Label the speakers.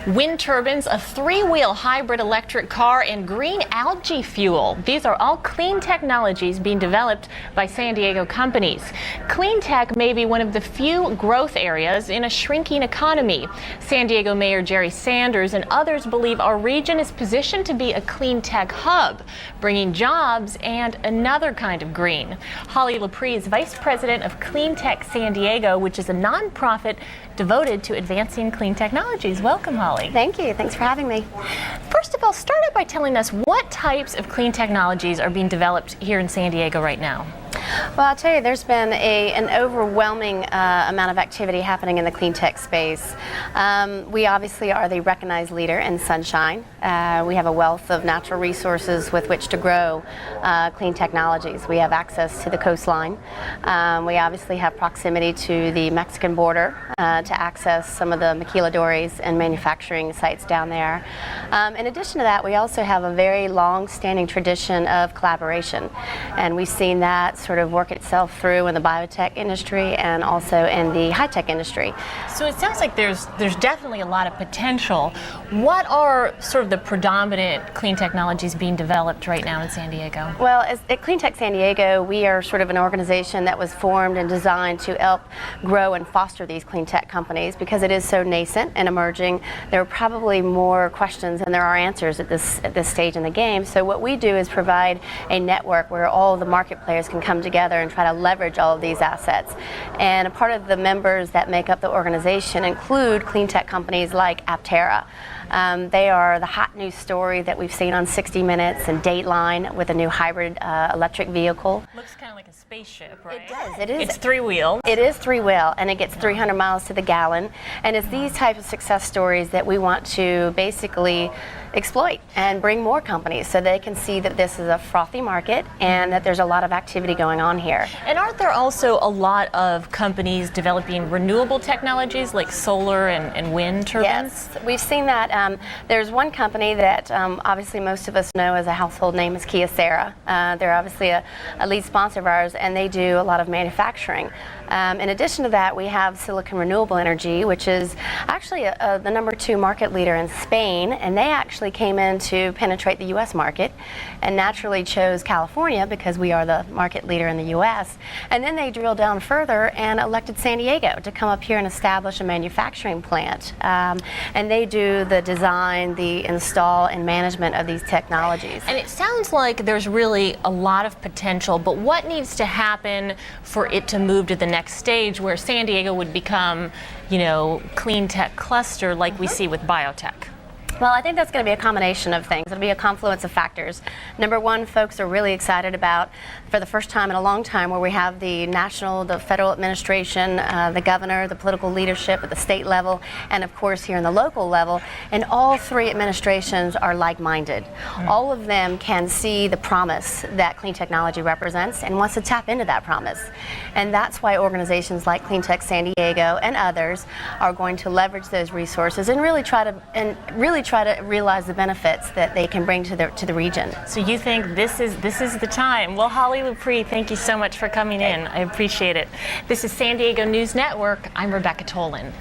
Speaker 1: Wind turbines, a three-wheel hybrid electric car, and green algae fuel. These are all clean technologies being developed by San Diego companies. Clean tech may be one of the few growth areas in a shrinking economy. San Diego Mayor Jerry Sanders and others believe our region is positioned to be a clean tech hub, bringing jobs and another kind of green. Holly LaPree is Vice President of Clean Tech San Diego, which is a nonprofit devoted to advancing clean technologies. Welcome, Holly.
Speaker 2: Thank you. Thanks for having me.
Speaker 1: First of all, start out by telling us what types of clean technologies are being developed here in San Diego right now.
Speaker 2: Well, I'll tell you, there's been an overwhelming amount of activity happening in the clean tech space. We obviously are the recognized leader in sunshine. We have a wealth of natural resources with which to grow clean technologies. We have access to the coastline. We obviously have proximity to the Mexican border to access some of the maquiladoras and manufacturing sites down there. In addition to that, we also have a very long-standing tradition of collaboration, and we've seen that sort of work itself through in the biotech industry and also in the high-tech industry.
Speaker 1: So it sounds like there's definitely a lot of potential. What are sort of the predominant clean technologies being developed right now in San Diego?
Speaker 2: Well, at Clean Tech San Diego, we are sort of an organization that was formed and designed to help grow and foster these clean tech companies because it is so nascent and emerging. There are probably more questions than there are answers at this stage in the game. So what we do is provide a network where all the market players can come together and try to leverage all of these assets. And a part of the members that make up the organization include clean tech companies like Aptera. They are the hot news story that we've seen on 60 Minutes and Dateline with a new hybrid electric vehicle.
Speaker 1: Looks kind of like a spaceship, right?
Speaker 2: It does. It is.
Speaker 1: It's three-wheel.
Speaker 2: It is three-wheel, and it gets 300 miles to the gallon. And it's these types of success stories that we want to basically exploit and bring more companies so they can see that this is a frothy market and that there's a lot of activity going on here.
Speaker 1: And aren't there also a lot of companies developing renewable technologies like solar and wind turbines?
Speaker 2: Yes, we've seen that. There's one company that obviously most of us know as a household name is Kyocera. They're obviously a lead sponsor of ours, and they do a lot of manufacturing. In addition to that, we have Silicon Renewable Energy, which is actually the #2 market leader in Spain, and they actually came in to penetrate the U.S. market and naturally chose California because we are the market leader in the U.S. And then they drilled down further and elected San Diego to come up here and establish a manufacturing plant. And they do the design, the install, and management of these technologies.
Speaker 1: And it sounds like there's really a lot of potential, but what needs to happen for it to move to the next stage where San Diego would become, clean tech cluster like we see with biotech?
Speaker 2: Well, I think that's going to be a combination of things. It'll be a confluence of factors. Number one, folks are really excited about, for the first time in a long time, where we have the federal administration, the governor, the political leadership at the state level, and of course here in the local level. And all three administrations are like-minded. All of them can see the promise that clean technology represents and wants to tap into that promise. And that's why organizations like Clean Tech San Diego and others are going to leverage those resources and really try to realize the benefits that they can bring to the region.
Speaker 1: So you think this is the time? Well, Holly LaPree, thank you so much for coming in. I appreciate it. This is San Diego News Network. I'm Rebecca Tolan.